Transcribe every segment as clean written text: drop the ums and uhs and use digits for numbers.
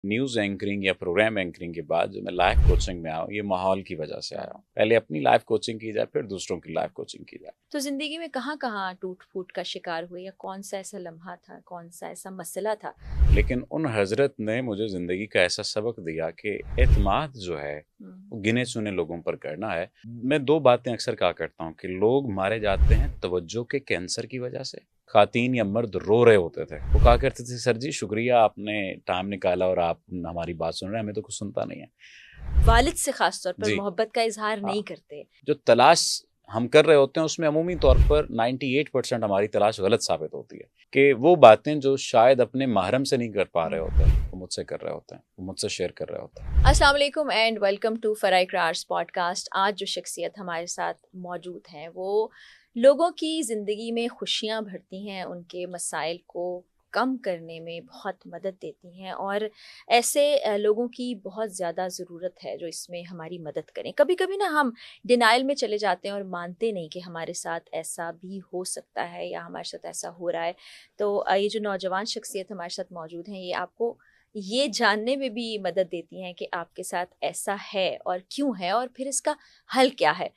News anchoring या programme anchoring के बाद जो मैं लाइफ कोचिंग में आया हूँ, ये माहौल की वजह से आया हूँ। पहले अपनी लाइफ कोचिंग की जाए, फिर दूसरों की लाइफ कोचिंग की जाए। तो ज़िंदगी में कहाँ-कहाँ टूट-फूट का शिकार हुए या कौन-सा ऐसा लम्हा था, कौन-सा ऐसा मसला था? लेकिन उन हज़रत ने मुझे ज़िंदगी का ऐसा सबक दिया कि एतमाद जो है, हुँ, वो गिने-चुने लोगों पर करना है। मैं 2 बातें अक्सर कहा करता हूँ कि लोग मारे जाते हैं तवज्जो के कैंसर की वजह से। ख़वातीन या मर्द रो रहे होते थे। वो कहा करते थे, "सर जी शुक्रिया आपने टाइम निकाला और आप हमारी बात सुन रहे हैं, हमें तो कुछ सुनता नहीं है।" वालिद से ख़ास तौर पर जी, मोहब्बत का इज़हार हाँ। नहीं करते। जो तलाश हम कर रहे होते हैं उसमें अमूमी तौर पर 98% हमारी तलाश गलत साबित होती है कि वो बातें जो शायद अपने महरम से नहीं कर पा रहे होते हैं, वो मुझसे कर रहे होते हैं, वो मुझसे शेयर कर रहे होते हैं। अस्सलाम वालेकुम एंड वेलकम टू फराई क्रार्स पॉडकास्ट। आज जो शख्सियत हमारे साथ मौजूद हैं वो लोगों की ज़िंदगी में खुशियाँ भरती हैं, उनके मसाइल को कम करने में बहुत मदद देती हैं और ऐसे लोगों की बहुत ज़्यादा ज़रूरत है जो इसमें हमारी मदद करें। कभी-कभी ना हम डिनायल में चले जाते हैं और मानते नहीं कि हमारे साथ ऐसा भी हो सकता है या हमारे साथ ऐसा हो रहा है। तो ये जो नौजवान शख्सियत हमारे साथ मौजूद हैं, ये आपको ये जानने में भी मदद देती हैं कि आपके साथ ऐसा है और क्यों है और फिर इसका हल क्या है।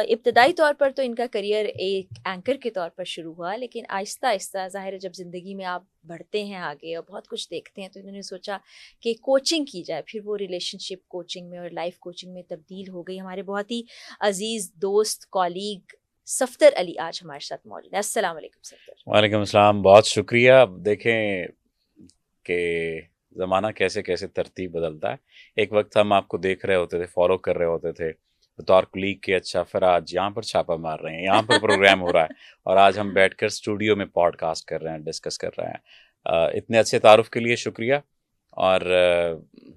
इब्तदाई तौर पर तो इनका करियर एक एंकर के तौर पर शुरू हुआ, लेकिन आहिस्ता-आहिस्ता ज़ाहिर है जब ज़िंदगी में आप बढ़ते हैं आगे और बहुत कुछ देखते हैं तो इन्होंने सोचा कि कोचिंग की जाए। फिर वो रिलेशनशिप कोचिंग में और लाइफ कोचिंग में तब्दील हो गई। हमारे बहुत ही अज़ीज़ दोस्त, कॉलीग सफ़दर अली आज हमारे साथ मौजूद हैं। अस्सलाम वालेकुम सफ़दर। वालेकुम अस्सलाम, बहुत शुक्रिया। देखें कि ज़माना कैसे-कैसे तरतीब बदलता है। एक वक़्त हम आपको देख रहे होते थे, फ़ॉलो कर रहे होते थे, बतौर कुलीग के अच्छा फिर आज यहाँ पर छापा मार रहे हैं, यहाँ पर प्रोग्राम हो रहा है और आज हम बैठकर स्टूडियो में पॉडकास्ट कर रहे हैं, डिस्कस कर रहे हैं। इतने अच्छे तारुफ़ के लिए शुक्रिया और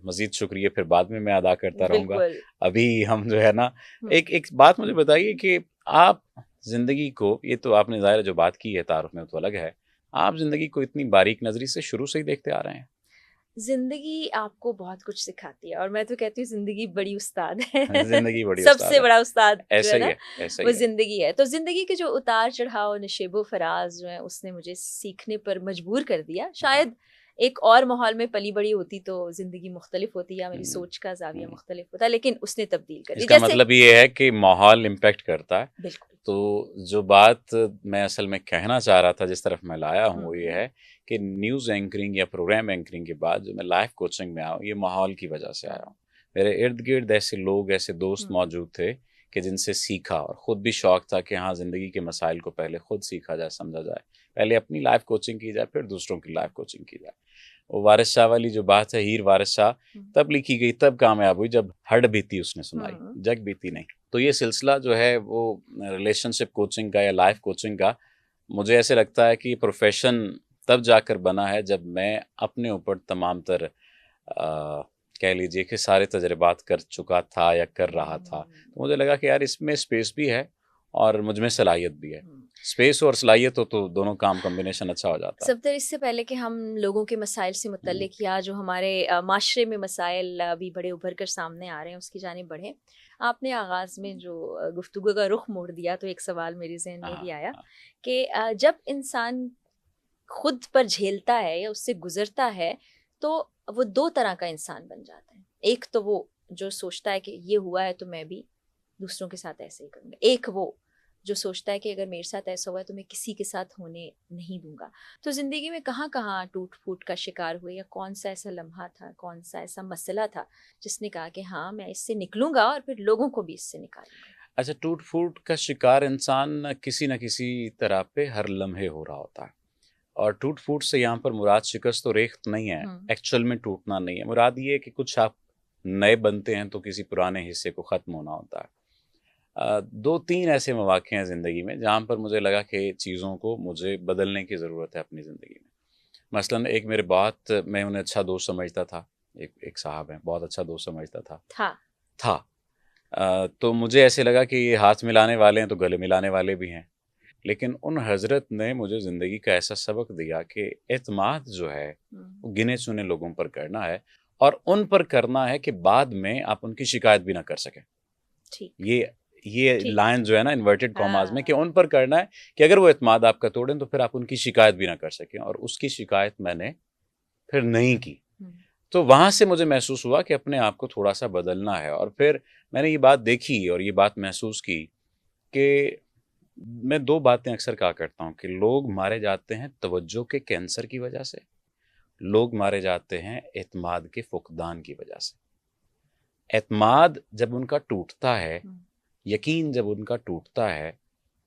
मज़ीद शुक्रिया फिर बाद में मैं अदा करता रहूँगा। बिल्कुल। अभी हम जो है ना, हुँ, एक एक बात मुझे बताइए कि आप ज़िंदगी को, ये तो आपने ज़ाहिर है जो बात की है तारुफ़ में, वो तो अलग है। आप ज़िंदगी को इतनी बारीक नज़री से शुरू से ही देखते आ रहे हैं। ज़िंदगी आपको बहुत कुछ सिखाती है और मैं तो कहती हूँ ज़िंदगी बड़ी उस्ताद है। ज़िंदगी बड़ी उस्ताद सबसे है। बड़ा उस्ताद जो ऐसा है ही ना, है, ऐसा वो ही है। ज़िंदगी है। तो ज़िंदगी के जो उतार-चढ़ाव, नशेबो-फराज़ जो हैं, उसने मुझे सीखने पर मजबूर कर दिया। शायद एक और माहौल में पली-बड़ी होती तो ज़िंदगी मुख्तलिफ होती या मेरी हुँ, सोच का ज़ाविया हुँ। मुख्तलिफ होता, लेकिन उसने तब्दील कर दी। इसका जैसे मतलब ये है कि माहौल इम्पैक्ट करता है। बिल्कुल। तो जो बात मैं असल में कहना चाह रहा था, जिस तरफ मैं लाया हूँ, वो ये हुँ, है कि न्यूज़ एंकरिंग या प्रोग्राम एंकरिंग के बाद जो मैं लाइफ कोचिंग में आया हूँ, ये माहौल की वजह से आया हूँ। मेरे इर्द-गिर्द ऐसे लोग, ऐसे दोस्त हुँ, मौजूद थे कि जिनसे सीखा और खुद भी शौक था कि हाँ, ज़िंदगी के मसाइल को पहले खुद सीखा जाए, समझा जाए। पहले अपनी लाइफ कोचिंग की जाए, फिर दूसरों की लाइफ कोचिंग की जाए। वो वारिस शाह वाली जो बात है, हीर वारिस शाह हुँ, तब लिखी गई, तब कामयाब हुई जब हड बीती उसने सुनाई, हुँ, जग बीती नहीं। तो ये सिलसिला जो है वो रिलेशनशिप कोचिंग का या लाइफ कोचिंग का, मुझे ऐसे लगता है कि प्रोफ़ेशन तब जाकर बना है जब मैं अपने ऊपर तमाम तर कह लीजिए कि सारे तजुर्बात कर चुका था या कर रहा था। हुँ, तो मुझे लगा कि यार इसमें स्पेस भी है और मुझ में सलाहियत भी है। हुँ। स्पेस और सलाहियत हो तो दोनों काम कॉम्बिनेशन अच्छा हो जाता है। सफ़दर, इससे पहले कि हम लोगों के मसाइल से हुँ, मुतल्लिक़ या जो हमारे माशरे में मसाइल अभी बड़े उभर कर सामने आ रहे हैं उसकी जानिब बढ़ें, आपने आगाज़ में जो गुफ्तगू का रुख मोड़ दिया तो एक सवाल मेरे ज़हन में भी हाँ, आया हाँ। कि जब इंसान खुद पर झेलता है या उससे गुज़रता है, तो वो 2 तरह का इंसान बन जाता है। एक तो वो जो सोचता है कि ये हुआ है तो मैं भी दूसरों के साथ ऐसे ही करूँगा। एक वो जो सोचता है कि अगर मेरे साथ ऐसा हुआ है तो मैं किसी के साथ होने नहीं दूँगा। तो ज़िंदगी में कहाँ-कहाँ टूट-फूट का शिकार हुए या कौन-सा ऐसा लम्हा था, कौन-सा ऐसा मसला था जिसने कहा कि हाँ, मैं इससे निकलूँगा और फिर लोगों को भी इससे निकालूँगा? अच्छा, टूट-फूट का शिकार इंसान किसी न किसी तरह पे हर लम्हे हो रहा होता है। और टूट-फूट से यहाँ पर मुराद शिकस्त और रेख़्त नहीं है, हुँ, एक्चुअल में टूटना नहीं है। मुराद ये है कि कुछ आप नए बनते हैं तो किसी पुराने हिस्से को ख़त्म होना होता है। 2-3 ऐसे मौक़े हैं ज़िंदगी में जहाँ पर मुझे लगा कि चीज़ों को मुझे बदलने की ज़रूरत है अपनी ज़िंदगी में। मसलन एक मेरे बहुत, मैं उन्हें अच्छा दोस्त समझता था, एक एक साहब हैं, बहुत अच्छा दोस्त समझता था। था। था। तो मुझे ऐसे लगा कि ये हाथ मिलाने वाले हैं तो गले मिलाने वाले भी हैं। लेकिन उन हज़रत ने मुझे ज़िंदगी का ऐसा सबक दिया कि एतमाद जो है, हुँ, वो गिने-चुने लोगों पर करना है और उन पर करना है कि बाद में आप उनकी शिकायत भी ना कर सकें। ठीक, ये ठीक। लाइन जो है ना, इन्वर्टेड कॉमास में, कि हाँ। उन पर करना है कि अगर वो एतमाद आपका तोड़ें तो फिर आप उनकी शिकायत भी ना कर सकें, और उसकी शिकायत मैंने फिर नहीं की। हुँ, तो वहाँ से मुझे महसूस हुआ कि अपने आप को थोड़ा सा बदलना है। और फिर मैंने ये बात देखी और ये बात महसूस की कि मैं 2 बातें अक्सर कहा करता हूँ कि लोग मारे जाते हैं तवज्जो के कैंसर की वजह से, लोग मारे जाते हैं एतमाद के फुकदान की वजह से। एतमाद जब उनका टूटता है, यकीन जब उनका टूटता है,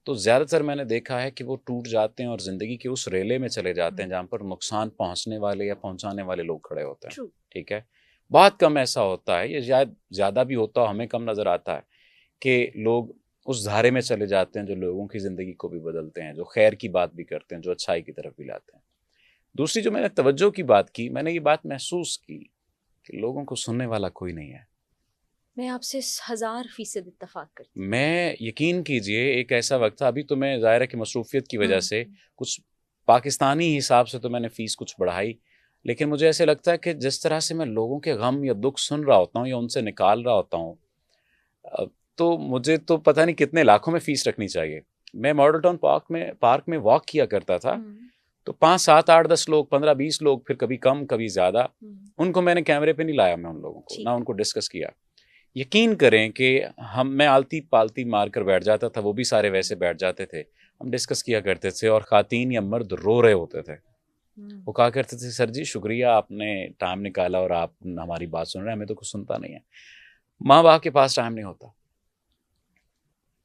तो ज़्यादातर मैंने देखा है कि वो टूट जाते हैं और ज़िंदगी के उस रेले में चले जाते हैं जहाँ पर नुकसान पहुँचने वाले या पहुँचाने वाले लोग खड़े होते हैं। ठीक है? बहुत कम ऐसा होता है, ये शायद ज़्यादा भी होता हो, हमें कम नज़र आता है कि लोग उस धारे में चले जाते हैं जो लोगों की ज़िंदगी को भी बदलते हैं, जो खैर की बात भी करते हैं, जो अच्छाई की तरफ भी लाते हैं। दूसरी जो मैंने तवज्जो की बात की, मैंने ये बात महसूस की कि लोगों को सुनने वाला कोई नहीं है। मैं आपसे 1000% इत्तेफाक करती हूँ। मैं यकीन कीजिए एक ऐसा वक्त था, अभी तो मैं ज़ाहिर है कि मसरूफ़ियत की वजह से कुछ पाकिस्तानी हिसाब से तो मैंने फ़ीस कुछ बढ़ाई, लेकिन मुझे ऐसे लगता है कि जिस तरह से मैं लोगों के गम या दुख सुन रहा होता हूँ या उनसे निकाल रहा होता हूँ, तो मुझे तो पता नहीं कितने लाखों में फ़ीस रखनी चाहिए। मैं मॉडल टाउन पार्क में वॉक किया करता था, तो 5, 7, 8, 10 लोग, 15, 20 लोग, फिर कभी कम कभी ज़्यादा, उनको मैंने कैमरे पे नहीं लाया, मैं उन लोगों को ना उनको डिस्कस किया। यकीन करें कि मैं आलती पालती मार कर बैठ जाता था, वो भी सारे वैसे बैठ जाते थे, हम डिस्कस किया करते थे और ख़ातीन या मर्द रो रहे होते थे। वो कहा करते थे, सर जी शुक्रिया आपने टाइम निकाला और आप हमारी बात सुन रहे हैं, हमें तो कुछ सुनता नहीं है। माँ बाप के पास टाइम नहीं होता।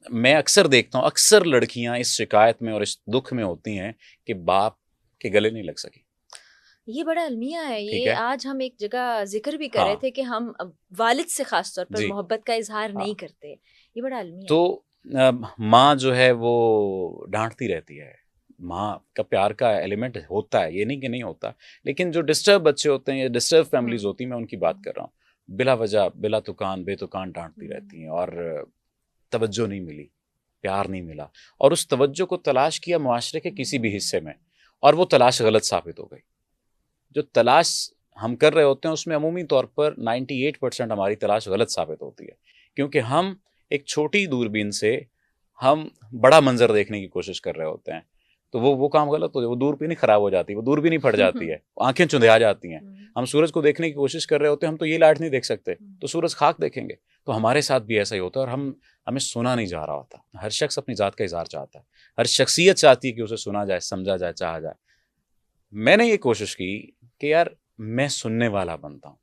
मैं अक्सर देखता हूँ, अक्सर लड़कियां इस शिकायत में और इस दुख में होती हैं कि बाप के गले नहीं लग सकी। ये बड़ा अलमिया है। ये आज हम एक जगह जिक्र भी कर रहे थे कि हम वालिद से खास तौर पर मोहब्बत का इजहार नहीं करते। ये बड़ा अलमिया तो माँ जो है वो डांटती रहती है। माँ का प्यार का एलिमेंट होता है, ये नहीं कि नहीं होता, लेकिन जो डिस्टर्ब बच्चे होते हैं या डिस्टर्ब फैमिलीज होती हैं, मैं उनकी बात कर रहा हूँ, बिला वजह बिला तुकान बेतुकान डांटती रहती हैं और तवज्जो नहीं मिली, प्यार नहीं मिला, और उस तवज्जो को तलाश किया मुआशरे के किसी भी हिस्से में और वो तलाश गलत साबित हो गई। जो तलाश हम कर रहे होते हैं उसमें अमूमी तौर पर 98% हमारी तलाश गलत साबित होती है, क्योंकि हम एक छोटी दूरबीन से हम बड़ा मंजर देखने की कोशिश कर रहे होते हैं, तो वो काम गलत हो जाए, वो दूरबीन ही खराब हो जाती है, वो दूरबीन ही फट जाती है, आंखें चुंधिया जाती हैं। हम सूरज को देखने की कोशिश कर रहे होते हैं, हम तो ये लाइट नहीं देख सकते, तो सूरज खाक देखेंगे। तो हमारे साथ भी ऐसा ही होता है और हमें सुना नहीं जा रहा होता। हर शख्स अपनी ज़ात का इज़हार चाहता है, हर शख्सियत चाहती है कि उसे सुना जाए, समझा जाए, चाहा जाए। मैंने ये कोशिश की कि यार मैं सुनने वाला बनता हूँ,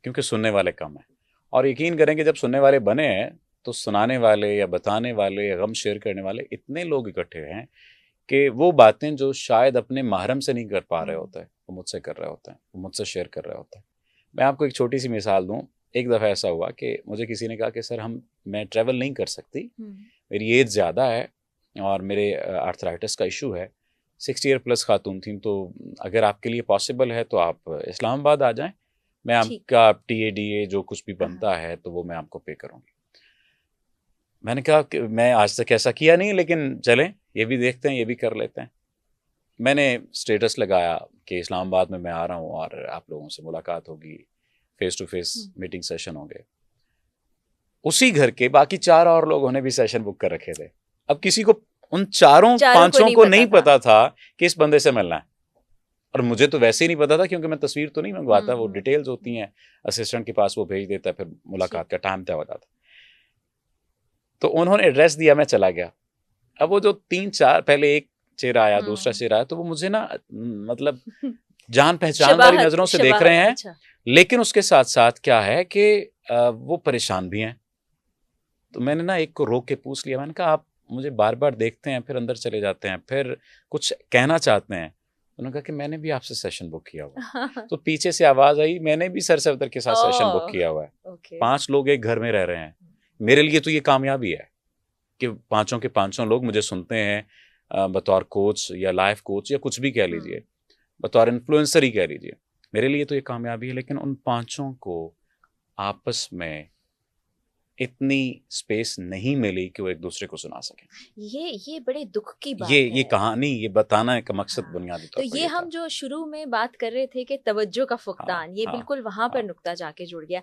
क्योंकि सुनने वाले कम हैं, और यकीन करें कि जब सुनने वाले बने हैं तो सुनाने वाले या बताने वाले या गम शेयर करने वाले इतने लोग इकट्ठे हैं कि वो बातें जो शायद अपने महरम से नहीं कर पा रहे होते हैं, वो मुझसे कर रहे होते हैं, वो मुझसे शेयर कर रहे होते हैं। मैं आपको एक छोटी सी मिसाल दूँ। एक दफ़ा ऐसा हुआ कि मुझे किसी ने कहा कि सर मैं ट्रैवल नहीं कर सकती, मेरी एज ज़्यादा है और मेरे आर्थराइटिस का इशू है। 60 ईयर प्लस खातून थी, तो अगर आपके लिए पॉसिबल है तो आप इस्लामाबाद आ जाएं, मैं आपका TADA जो कुछ भी बनता है तो वो मैं आपको पे करूँगी। मैंने कहा कि मैं आज तक ऐसा किया नहीं, लेकिन चलें ये भी देखते हैं, ये भी कर लेते हैं। मैंने स्टेटस लगाया कि इस्लामाबाद में मैं आ रहा हूँ और आप लोगों से मुलाकात होगी, face to face meeting session होंगे। उसी घर के बाकी 4 और लोगों ने भी सेशन बुक कर रखे थे। अब किसी को उन चारों पांचों को नहीं पता था कि इस बंदे से मिलना है, और मुझे तो वैसे ही नहीं पता था क्योंकि मैं तस्वीर तो नहीं मंगवाता, वो डिटेल्स होती हैं असिस्टेंट के पास, वो भेज देता है, फिर मुलाकात का टाइम तय हो जाता। तो उन्होंने एड्रेस दिया, मैं चला गया। अब वो जो 3-4 पहले एक चेहरा आया, दूसरा चेहरा आया, तो वो मुझे ना मतलब जान पहचान वाली नजरों से देख रहे हैं। अच्छा। लेकिन उसके साथ साथ क्या है कि वो परेशान भी हैं। तो मैंने ना एक को रोक के पूछ लिया, मैंने कहा आप मुझे बार बार देखते हैं, फिर अंदर चले जाते हैं, फिर कुछ कहना चाहते हैं। उन्होंने कहा कि मैंने भी आपसे सेशन बुक किया हुआ है। तो पीछे से आवाज आई, मैंने भी सर सफदर के साथ सेशन बुक किया हुआ है। 5 लोग एक घर में रह रहे हैं। मेरे लिए तो ये कामयाबी है कि 5 के 5 लोग मुझे सुनते हैं बतौर कोच या लाइफ कोच या कुछ भी कह लीजिए, बतौर इन्फ्लुएंसर ही कह लीजिए। मेरे लिए तो ये कामयाबी है, लेकिन उन 5 को आपस में इतनी स्पेस नहीं मिली कि वो एक दूसरे को सुना सकें। ये बड़े दुख की बात है। ये कहानी ये बताना का मकसद बुनियादी तौर पर तो ये हम जो शुरू में बात कर रहे थे कि तवज्जो का फुकदान, ये बिल्कुल वहां पर नुक्ता जाके जुड़ गया।